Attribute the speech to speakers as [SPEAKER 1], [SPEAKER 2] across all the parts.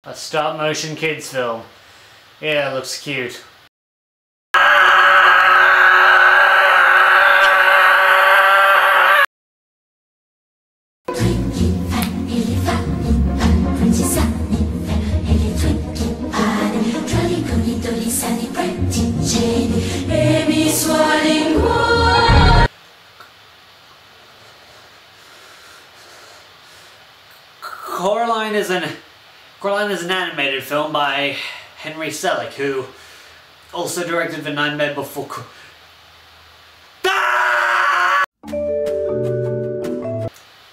[SPEAKER 1] A stop-motion kids film. Yeah, it looks cute. Coraline is an animated film by Henry Selick, who also directed The Nightmare Before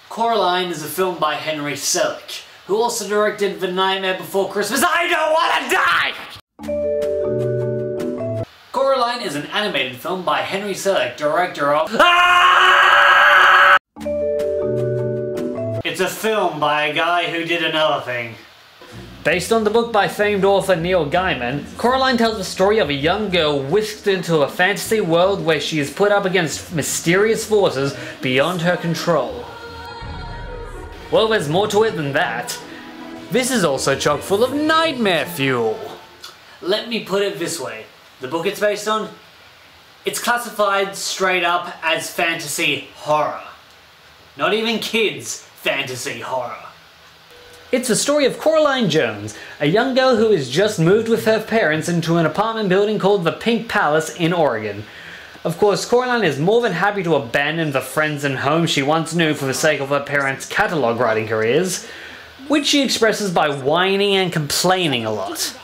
[SPEAKER 1] Coraline is a film by Henry Selick, who also directed The Nightmare Before Christmas. I don't wanna die! Coraline is an animated film by Henry Selick, director of It's a film by a guy who did another thing. Based on the book by famed author Neil Gaiman, Coraline tells the story of a young girl whisked into a fantasy world where she is put up against mysterious forces beyond her control. Well, there's more to it than that. This is also chock full of nightmare fuel. Let me put it this way. The book it's based on, it's classified straight up as fantasy horror. Not even kids' fantasy horror. It's the story of Coraline Jones, a young girl who has just moved with her parents into an apartment building called the Pink Palace in Oregon. Of course, Coraline is more than happy to abandon the friends and home she once knew for the sake of her parents' catalogue writing careers, which she expresses by whining and complaining a lot.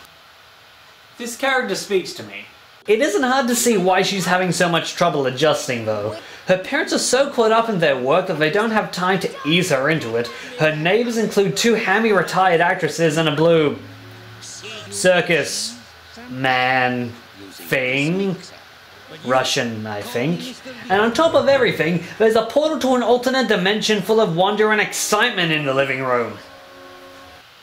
[SPEAKER 1] This character speaks to me. It isn't hard to see why she's having so much trouble adjusting though. Her parents are so caught up in their work that they don't have time to ease her into it. Her neighbours include two hammy retired actresses and a blue circus man thing. Russian, I think. And on top of everything, there's a portal to an alternate dimension full of wonder and excitement in the living room.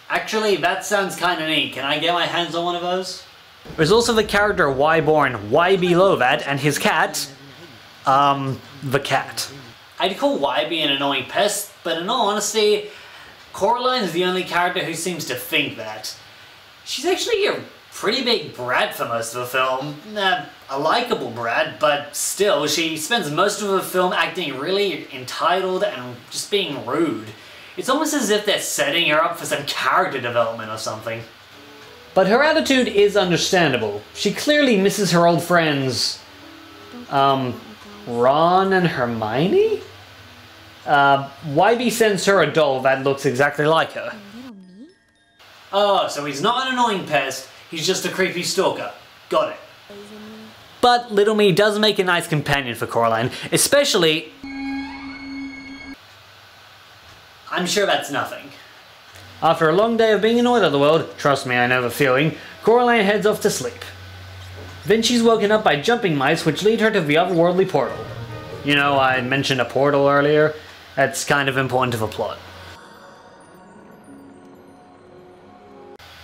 [SPEAKER 1] Actually, that sounds kinda neat. Can I get my hands on one of those? There's also the character Wyborn YB Lovat and his cat, the cat. I'd call YB an annoying pest, but in all honesty, Coraline is the only character who seems to think that. She's actually a pretty big brat for most of the film. A likable brat, but still, she spends most of the film acting really entitled and just being rude. It's almost as if they're setting her up for some character development or something. But her attitude is understandable. She clearly misses her old friends, Ron and Hermione? YB sends her a doll that looks exactly like her. Oh, so he's not an annoying pest, he's just a creepy stalker. Got it. But Little Me does make a nice companion for Coraline, especially... I'm sure that's nothing. After a long day of being annoyed at the world, trust me, I know the feeling, Coraline heads off to sleep. Then she's woken up by jumping mice which lead her to the otherworldly portal. You know, I mentioned a portal earlier. That's kind of important to the plot.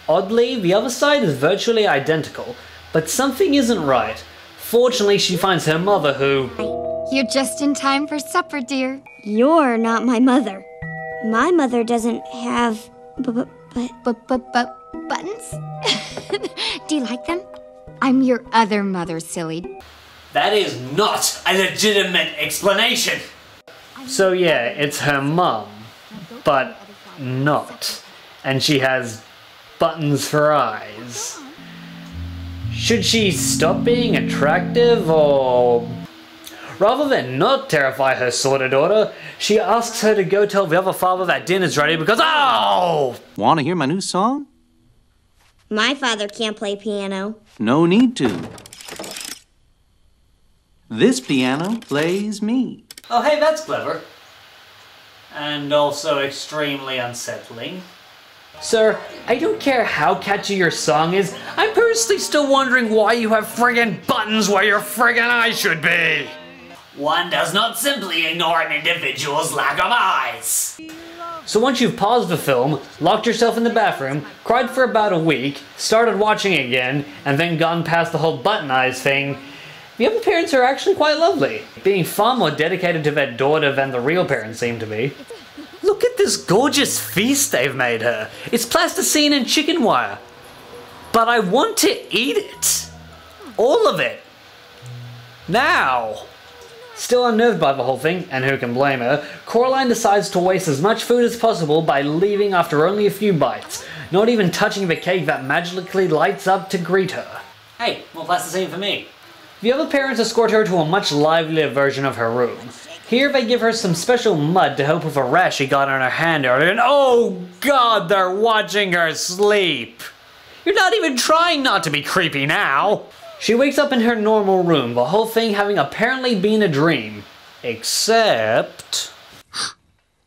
[SPEAKER 1] Oddly, the other side is virtually identical, but something isn't right. Fortunately, she finds her mother who...
[SPEAKER 2] You're just in time for supper, dear.
[SPEAKER 3] You're not my mother. My mother doesn't have...
[SPEAKER 2] Buttons? Do you like them? I'm your other mother, silly.
[SPEAKER 1] That is not a legitimate explanation! So yeah, it's her mum, but not. And she has buttons for eyes. Should she stop being attractive, or... Rather than not terrify her sorta daughter, she asks her to go tell the other father that dinner's ready because OH!
[SPEAKER 4] Want to hear my new song?
[SPEAKER 3] My father can't play piano.
[SPEAKER 4] No need to. This piano plays me.
[SPEAKER 1] Oh hey, that's clever. And also extremely unsettling. Sir, I don't care how catchy your song is, I'm personally still wondering why you have friggin' buttons where your friggin' eyes should be! One does not simply ignore an individual's lack of eyes. So once you've paused the film, locked yourself in the bathroom, cried for about a week, started watching again, and then gone past the whole button eyes thing, the other parents are actually quite lovely, being far more dedicated to their daughter than the real parents seem to be. Look at this gorgeous feast they've made her. It's plasticine and chicken wire. But I want to eat it. All of it. Now. Still unnerved by the whole thing, and who can blame her, Coraline decides to waste as much food as possible by leaving after only a few bites, not even touching the cake that magically lights up to greet her. Hey, more plasticine for me. The other parents escort her to a much livelier version of her room. Here they give her some special mud to help with a rash she got on her hand earlier, and oh god, they're watching her sleep! You're not even trying not to be creepy now! She wakes up in her normal room, the whole thing having apparently been a dream. Except...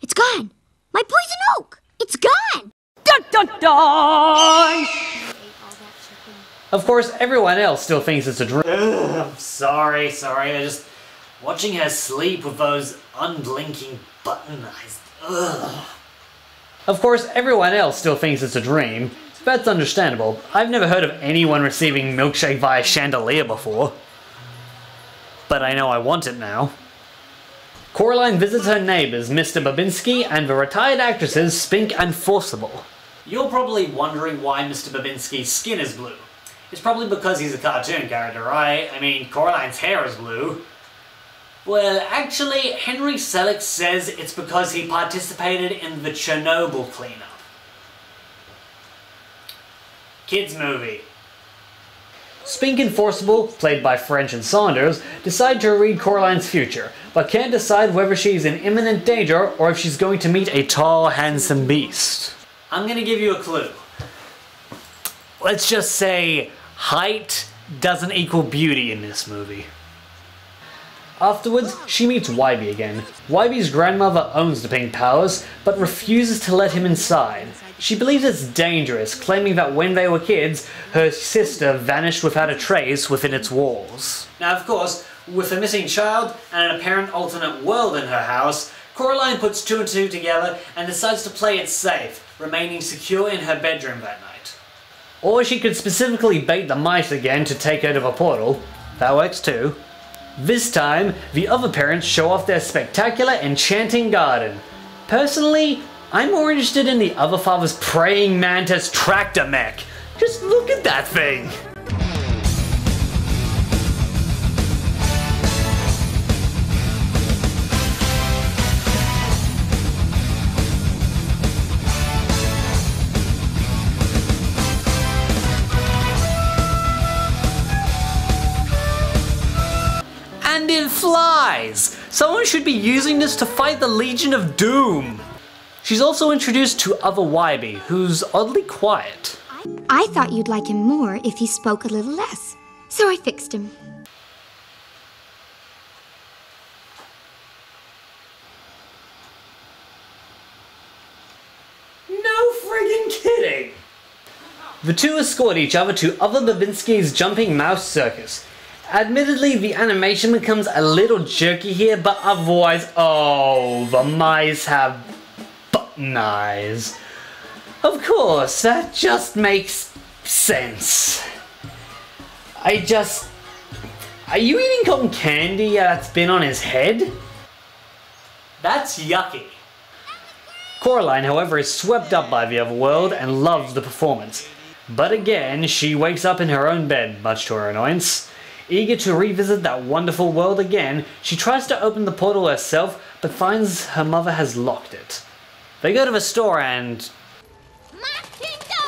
[SPEAKER 3] It's gone! My poison oak! It's gone!
[SPEAKER 2] Dun dun dun!
[SPEAKER 1] Of course, everyone else still thinks it's a dream. I'm sorry. I just... Watching her sleep with those unblinking button eyes. Ugh. Of course, everyone else still thinks it's a dream. That's understandable. I've never heard of anyone receiving milkshake via chandelier before. But I know I want it now. Coraline visits her neighbours, Mr. Babinski and the retired actresses Spink and Forcible. You're probably wondering why Mr. Babinski's skin is blue. It's probably because he's a cartoon character, right? I mean, Coraline's hair is blue. Well, actually, Henry Selick says it's because he participated in the Chernobyl cleanup. Kids movie. Spink and Forcible, played by French and Saunders, decide to read Coraline's future, but can't decide whether she's in imminent danger or if she's going to meet a tall, handsome beast. I'm gonna give you a clue. Let's just say height doesn't equal beauty in this movie. Afterwards, she meets Wybie again. Wybie's grandmother owns the Pink Palace, but refuses to let him inside. She believes it's dangerous, claiming that when they were kids, her sister vanished without a trace within its walls. Now of course, with a missing child and an apparent alternate world in her house, Coraline puts two and two together and decides to play it safe, remaining secure in her bedroom that night. Or she could specifically bait the mice again to take her to the portal. That works too. This time, the other parents show off their spectacular enchanting garden. Personally, I'm more interested in the other father's praying mantis tractor mech. Just look at that thing! And it flies! Someone should be using this to fight the Legion of Doom! She's also introduced to other Wybie, who's oddly quiet.
[SPEAKER 3] I thought you'd like him more if he spoke a little less, so I fixed him.
[SPEAKER 1] No friggin' kidding! The two escort each other to other Babinski's Jumping Mouse Circus. Admittedly, the animation becomes a little jerky here, but otherwise, oh, the mice have button eyes. Of course, that just makes sense. Are you eating cotton candy that's been on his head? That's yucky. Coraline, however, is swept up by the other world and loves the performance. But again, she wakes up in her own bed, much to her annoyance. Eager to revisit that wonderful world again, she tries to open the portal herself, but finds her mother has locked it. They go to the store and...
[SPEAKER 2] My kingdom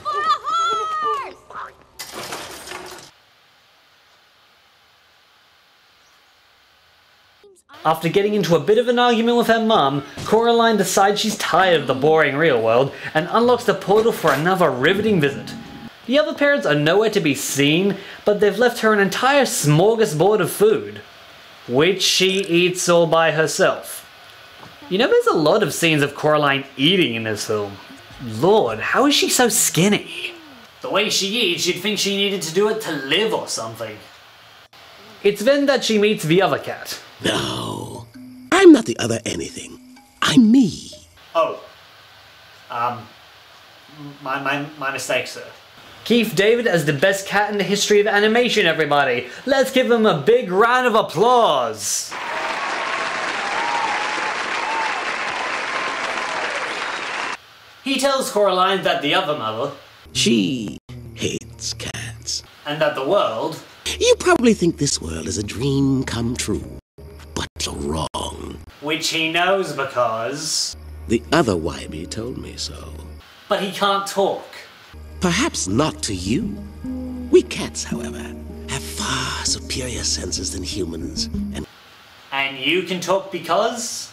[SPEAKER 2] for a horse!
[SPEAKER 1] After getting into a bit of an argument with her mum, Coraline decides she's tired of the boring real world and unlocks the portal for another riveting visit. The other parents are nowhere to be seen, but they've left her an entire smorgasbord of food, which she eats all by herself. You know, there's a lot of scenes of Coraline eating in this film. Lord, how is she so skinny? The way she eats, you'd think she needed to do it to live or something. It's then that she meets the other cat.
[SPEAKER 5] No, I'm not the other anything. I'm me.
[SPEAKER 1] Oh. My mistake, sir. Keith David as the best cat in the history of animation, everybody. Let's give him a big round of applause. He tells Coraline that the other mother,
[SPEAKER 5] She hates cats.
[SPEAKER 1] and that the world,
[SPEAKER 5] You probably think this world is a dream come true, but you're wrong.
[SPEAKER 1] which he knows because...
[SPEAKER 5] The other Wybie told me so.
[SPEAKER 1] But he can't talk.
[SPEAKER 5] Perhaps not to you. We cats, however, have far superior senses than humans, and
[SPEAKER 1] And you can talk because...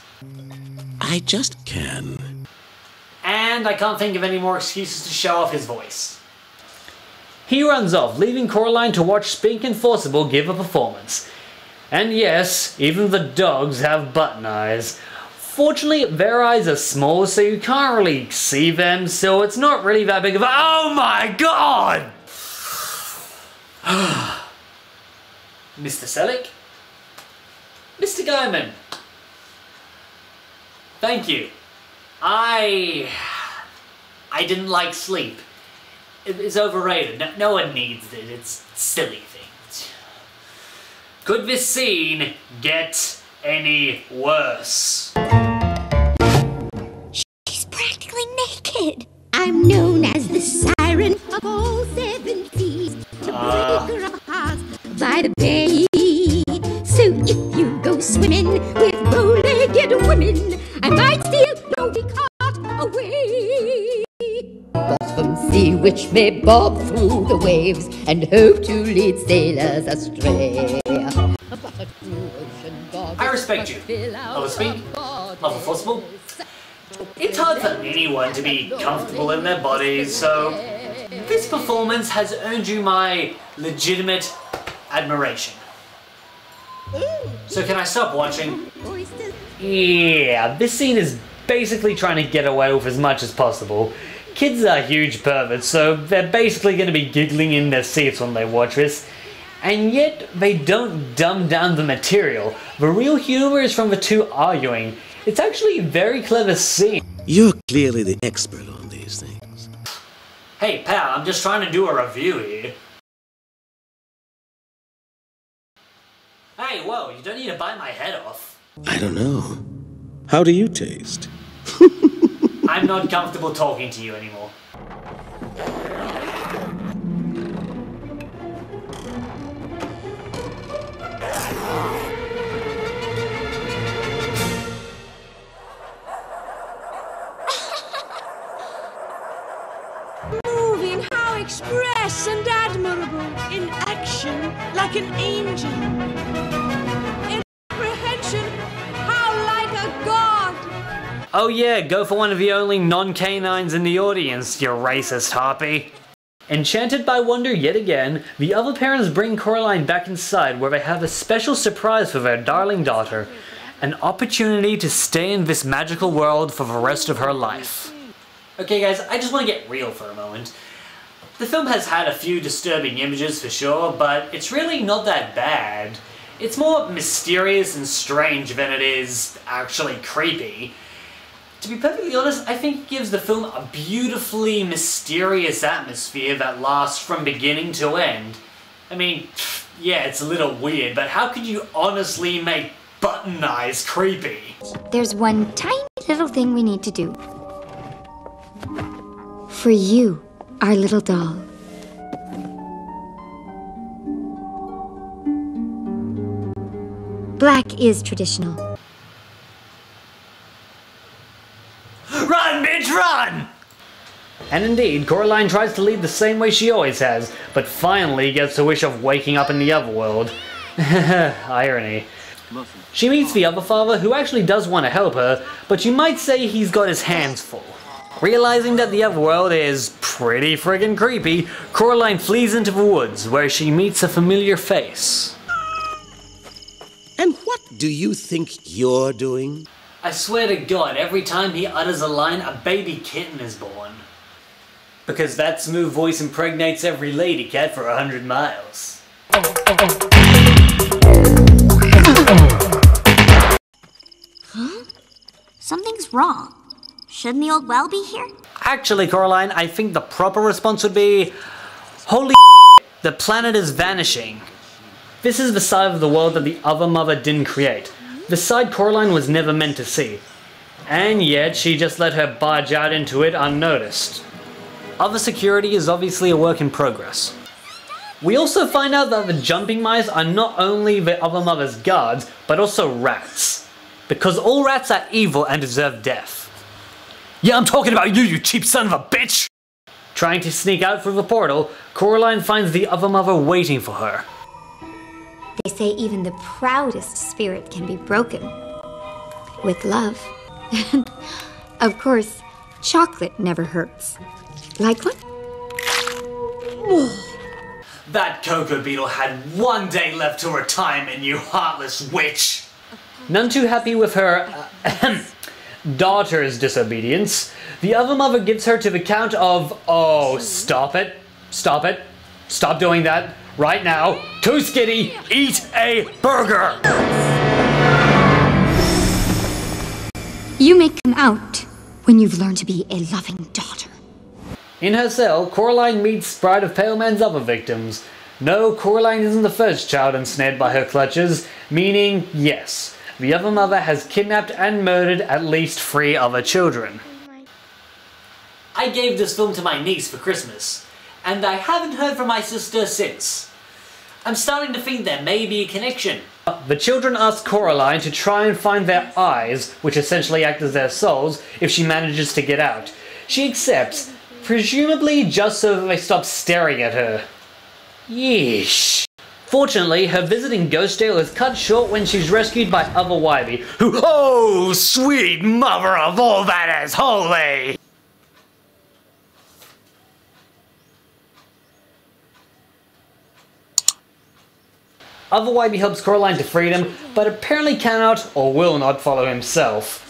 [SPEAKER 5] I just can.
[SPEAKER 1] And I can't think of any more excuses to show off his voice. He runs off, leaving Coraline to watch Spink and Forcible give a performance. And yes, even the dogs have button eyes. Fortunately, their eyes are small, so you can't really see them, so it's not really that big of a— Oh my god! Mr. Selick? Mr. Guyman? Thank you. I didn't like sleep. It's overrated. No one needs it. It's silly things. Could this scene get any worse?
[SPEAKER 3] She's practically naked. I'm known as the siren of all seven seas, the breaker of hearts by the bay. So if you go swimming with bow-legged women, I might still be caught away. Bottom sea witch may bob through the waves and hope to lead sailors astray.
[SPEAKER 1] I respect you. Love a Spink, love a Forcible. It's hard for anyone to be comfortable in their bodies, so this performance has earned you my legitimate admiration. So can I stop watching? Yeah, this scene is basically trying to get away with as much as possible. Kids are huge perverts, so they're basically going to be giggling in their seats when they watch this. And yet, they don't dumb down the material. The real humor is from the two arguing. It's actually a very clever scene.
[SPEAKER 5] You're clearly the expert on these things.
[SPEAKER 1] Hey pal, I'm just trying to do a review here. Hey, whoa, you don't need to bite my head off.
[SPEAKER 5] I don't know. How do you taste?
[SPEAKER 1] I'm not comfortable talking to you anymore.
[SPEAKER 6] Moving, how express and admirable. In action, like an angel. In apprehension, how like a god.
[SPEAKER 1] Oh yeah, go for one of the only non-canines in the audience, you racist harpy. Enchanted by wonder yet again, the other parents bring Coraline back inside where they have a special surprise for their darling daughter. An opportunity to stay in this magical world for the rest of her life. Okay guys, I just want to get real for a moment. The film has had a few disturbing images for sure, but it's really not that bad. It's more mysterious and strange than it is actually creepy. To be perfectly honest, I think it gives the film a beautifully mysterious atmosphere that lasts from beginning to end. I mean, yeah, it's a little weird, but how could you honestly make button eyes creepy?
[SPEAKER 3] There's one tiny little thing we need to do. For you, our little doll. Black is traditional.
[SPEAKER 1] Run, bitch, run! And indeed, Coraline tries to lead the same way she always has, but finally gets the wish of waking up in the other world. Irony. She meets the other father, who actually does want to help her, but you might say he's got his hands full. Realizing that the other world is pretty friggin' creepy, Coraline flees into the woods, where she meets a familiar face.
[SPEAKER 5] And what do you think you're doing?
[SPEAKER 1] I swear to God, every time he utters a line, a baby kitten is born. Because that smooth voice impregnates every lady cat for 100 miles.
[SPEAKER 2] Huh? Something's wrong. Shouldn't the old well be here?
[SPEAKER 1] Actually, Coraline, I think the proper response would be, holy the planet is vanishing. This is the side of the world that the other mother didn't create. The side Coraline was never meant to see. and yet she just let her barge out into it unnoticed. Other security is obviously a work in progress. We also find out that the jumping mice are not only the other mother's guards, but also rats. Because all rats are evil and deserve death. Yeah, I'm talking about you cheap son of a bitch! Trying to sneak out through the portal, Coraline finds the other mother waiting for her.
[SPEAKER 3] They say even the proudest spirit can be broken. With love. And, of course, chocolate never hurts. Like one?
[SPEAKER 1] That cocoa beetle had one day left to retirement, you heartless witch! None too happy with her daughter's disobedience, the other mother gives her to the count of, oh, stop it, stop it, stop doing that, right now, too skinny, eat a burger!
[SPEAKER 3] You may come out when you've learned to be a loving daughter.
[SPEAKER 1] In her cell, Coraline meets Bride of Pale Man's other victims. No, Coraline isn't the first child ensnared by her clutches, meaning, yes, the other mother has kidnapped and murdered at least 3 other children. I gave this film to my niece for Christmas, and I haven't heard from my sister since. I'm starting to think there may be a connection. The children ask Coraline to try and find their eyes, which essentially act as their souls, if she manages to get out. She accepts, presumably just so that they stop staring at her. Yeesh. Fortunately, her visiting ghost jail is cut short when she's rescued by other Wybie, who, oh, sweet mother of all that is holy! Other Wybie helps Coraline to freedom, but apparently cannot or will not follow himself.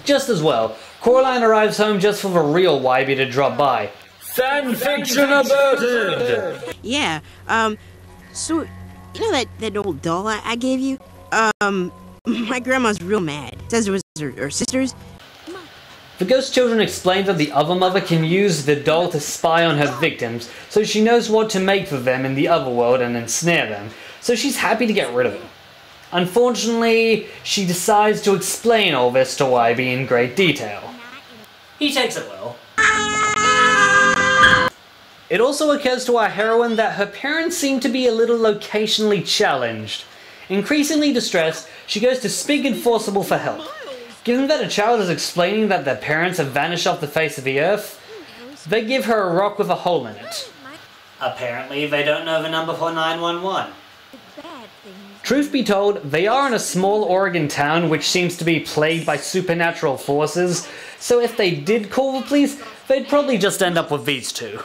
[SPEAKER 1] Just as well, Coraline arrives home just for the real Wybie to drop by. Fanfiction averted!
[SPEAKER 7] Yeah, so, you know that old doll I gave you? My grandma's real mad. Says it was her sister's.
[SPEAKER 1] The ghost children explain that the other mother can use the doll to spy on her victims, so she knows what to make for them in the other world and ensnare them, so she's happy to get rid of it. Unfortunately, she decides to explain all this to Wybie in great detail. He takes it well. It also occurs to our heroine that her parents seem to be a little locationally challenged. Increasingly distressed, she goes to Spig and Forcible for help. Given that a child is explaining that their parents have vanished off the face of the earth, they give her a rock with a hole in it. Apparently, they don't know the number for 911. Truth be told, they are in a small Oregon town which seems to be plagued by supernatural forces, so if they did call the police, they'd probably just end up with these two.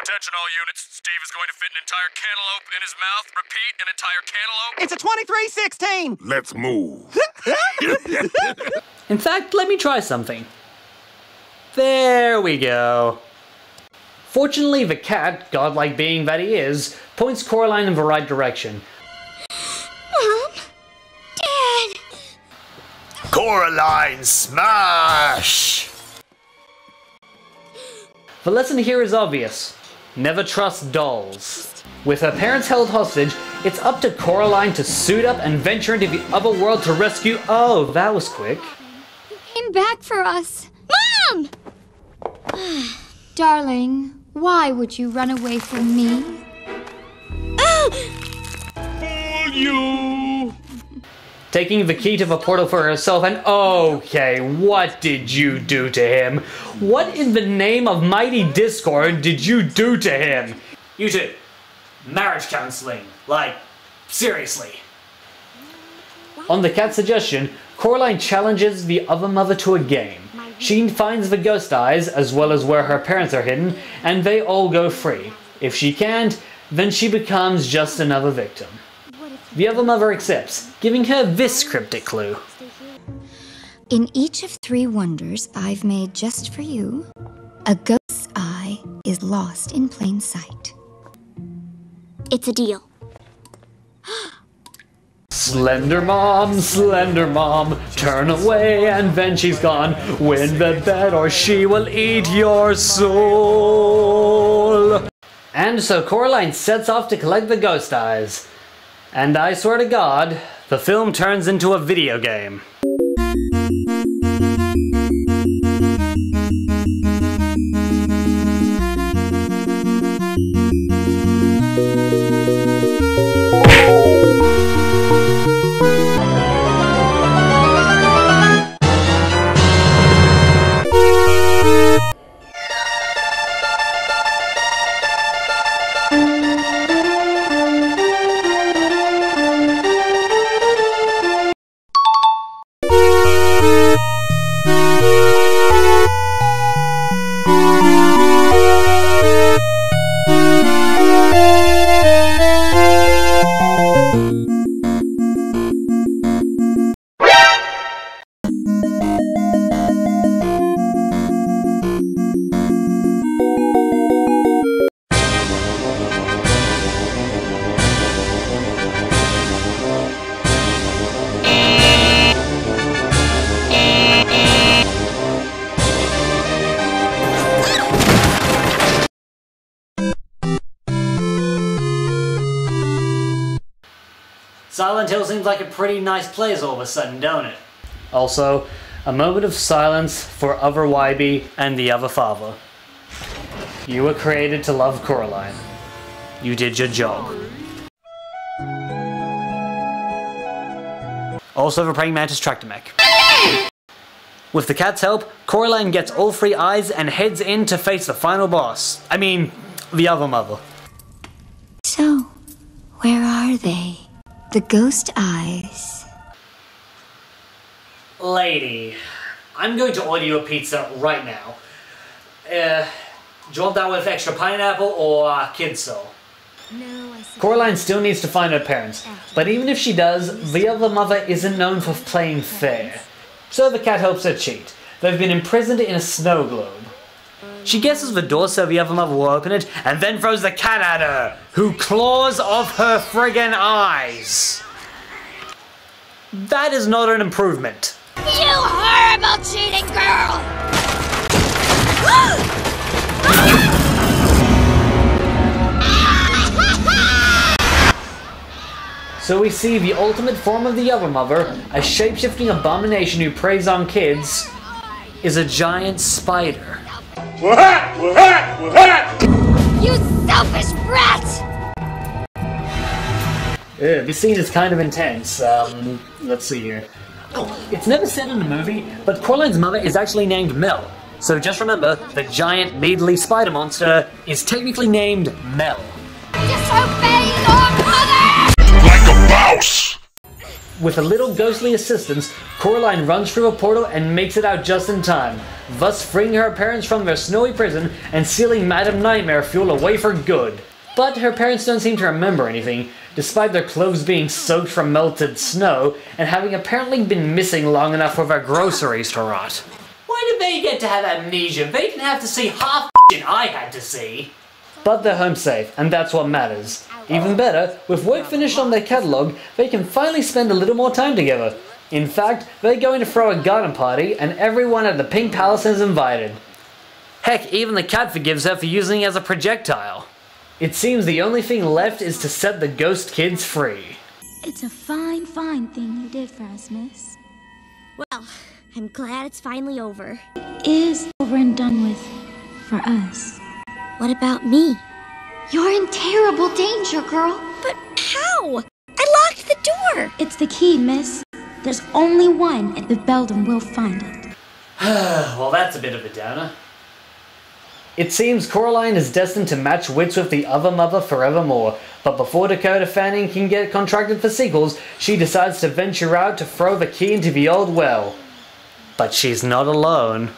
[SPEAKER 8] Attention all units, Steve is going to fit an entire cantaloupe in his mouth. Repeat, an entire cantaloupe.
[SPEAKER 9] It's a 2316!
[SPEAKER 8] Let's move.
[SPEAKER 1] In fact, let me try something. There we go. Fortunately, the cat, godlike being that he is, points Coraline in the right direction.
[SPEAKER 2] Mom? Dad?
[SPEAKER 8] Coraline smash!
[SPEAKER 1] The lesson here is obvious. Never trust dolls. With her parents held hostage, it's up to Coraline to suit up and venture into the other world to rescue— oh, that was quick.
[SPEAKER 3] You came back for us.
[SPEAKER 2] Mom!
[SPEAKER 3] Darling, why would you run away from me?
[SPEAKER 8] You!
[SPEAKER 1] Taking the key to the portal for herself and— okay, what did you do to him? What in the name of mighty Discord did you do to him? You two. Marriage counseling. Like, seriously. On the cat's suggestion, Coraline challenges the other mother to a game. She finds the ghost eyes, as well as where her parents are hidden, and they all go free. If she can't, then she becomes just another victim. The other mother accepts, giving her this cryptic clue.
[SPEAKER 3] In each of 3 wonders I've made just for you, a ghost's eye is lost in plain sight.
[SPEAKER 2] It's a deal.
[SPEAKER 1] Slender Mom, turn away and then she's gone. Win the bet or she will eat your soul. And so Coraline sets off to collect the ghost eyes. And I swear to God, the film turns into a video game. Silent Hill seems like a pretty nice place all of a sudden, don't it? Also, a moment of silence for other Wybie and the other father. You were created to love Coraline. You did your job. Also the praying mantis tractor mech. With the cat's help, Coraline gets all 3 eyes and heads in to face the final boss. I mean, the other mother.
[SPEAKER 3] So, where are they? The ghost eyes.
[SPEAKER 1] Lady, I'm going to order you a pizza right now. Do you want that with extra pineapple or kid soul?
[SPEAKER 3] No,
[SPEAKER 1] Coraline still needs to find her parents, but even if she does, the other mother isn't known for playing fair. So the cat helps her cheat. They've been imprisoned in a snow globe. She guesses the door so the other mother will open it, and then throws the cat at her, who claws off her friggin' eyes. That is not an improvement.
[SPEAKER 3] You horrible cheating girl!
[SPEAKER 1] So we see the ultimate form of the other mother, a shape-shifting abomination who preys on kids, is a giant spider.
[SPEAKER 3] You selfish brat!
[SPEAKER 1] This scene is kind of intense. Let's see here. Oh, it's never said in the movie, but Coraline's mother is actually named Mel. So just remember, the giant, mealy spider monster is technically named Mel.
[SPEAKER 3] Disobey your mother!
[SPEAKER 8] Like a mouse!
[SPEAKER 1] With a little ghostly assistance, Coraline runs through a portal and makes it out just in time, thus freeing her parents from their snowy prison and sealing Madame Nightmare Fuel away for good. But her parents don't seem to remember anything, despite their clothes being soaked from melted snow and having apparently been missing long enough for their groceries to rot. Why did they get to have amnesia? They didn't have to see half the shit I had to see. But they're home safe, and that's what matters. Even better, with work finished on their catalogue, they can finally spend a little more time together. In fact, they're going to throw a garden party, and everyone at the Pink Palace is invited. Heck, even the cat forgives her for using it as a projectile. It seems the only thing left is to set the ghost kids free.
[SPEAKER 3] It's a fine, fine thing you did for us, miss.
[SPEAKER 2] Well, I'm glad it's finally over.
[SPEAKER 3] It is over and done with for us.
[SPEAKER 2] What about me?
[SPEAKER 3] You're in terrible danger, girl.
[SPEAKER 2] But how? I locked the door!
[SPEAKER 3] It's the key, miss. There's only one, and the beldam will find it.
[SPEAKER 1] Well, that's a bit of a downer. It seems Coraline is destined to match wits with the other mother forevermore, but before Dakota Fanning can get contracted for sequels, she decides to venture out to throw the key into the old well. But she's not alone.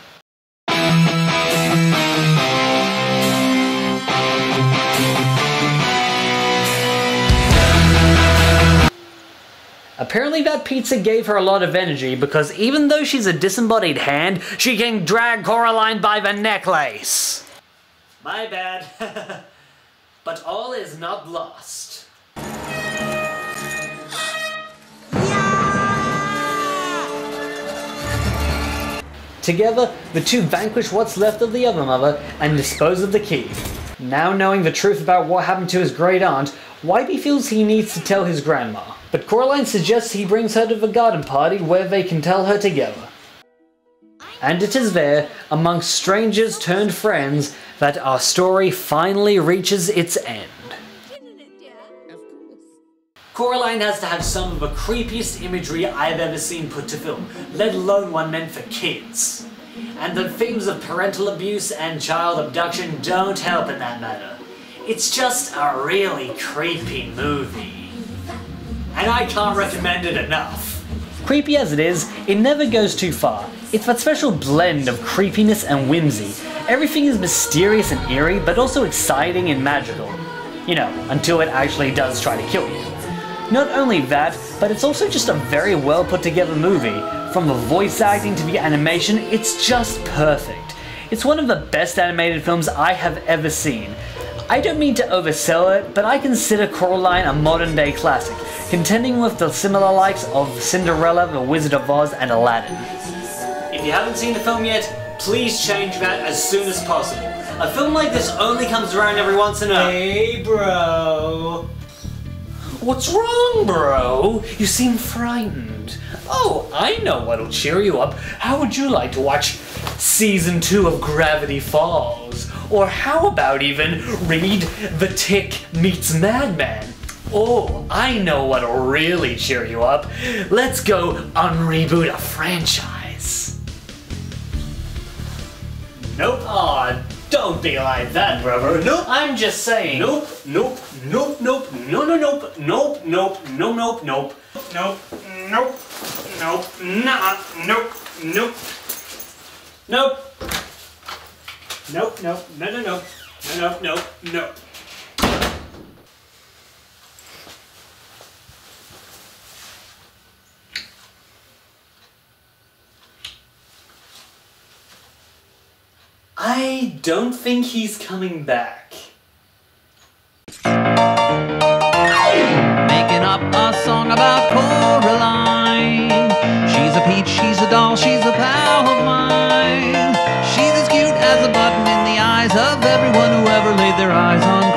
[SPEAKER 1] Apparently that pizza gave her a lot of energy because even though she's a disembodied hand, she can drag Coraline by the necklace. My bad. But all is not lost. Together, the two vanquish what's left of the other mother and dispose of the key. Now knowing the truth about what happened to his great aunt, Wybie feels he needs to tell his grandma. But Coraline suggests he brings her to the garden party where they can tell her together. And it is there, amongst strangers turned friends, that our story finally reaches its end. Coraline has to have some of the creepiest imagery I've ever seen put to film, let alone one meant for kids. And the themes of parental abuse and child abduction don't help in that matter. It's just a really creepy movie. And I can't recommend it enough. Creepy as it is, it never goes too far. It's that special blend of creepiness and whimsy. Everything is mysterious and eerie, but also exciting and magical. You know, until it actually does try to kill you. Not only that, but it's also just a very well put together movie. From the voice acting to the animation, it's just perfect. It's one of the best animated films I have ever seen. I don't mean to oversell it, but I consider Coraline a modern day classic, contending with the similar likes of Cinderella, The Wizard of Oz, and Aladdin. If you haven't seen the film yet, please change that as soon as possible. A film like this only comes around every once in a... Hey bro... What's wrong, bro? You seem frightened. Oh, I know what'll cheer you up. How would you like to watch Season 2 of Gravity Falls? Or how about even read The Tick Meets Madman? Oh, I know what'll really cheer you up. Let's go unreboot a franchise. Nope. Aw, don't be like that, brother. Nope. I'm just saying. Nope, nope, nope, nope, no, no, nope, nope, nope, no, nope, nope, nope, nope, nope, nah, nope, nope, nope, nope, nope, no, no, no, no, no, no, no. I don't think he's coming back.
[SPEAKER 9] Making up a song about Coraline. She's a peach, she's a doll, she's a pal of mine. She's as cute as a button in the eyes of everyone who ever laid their eyes on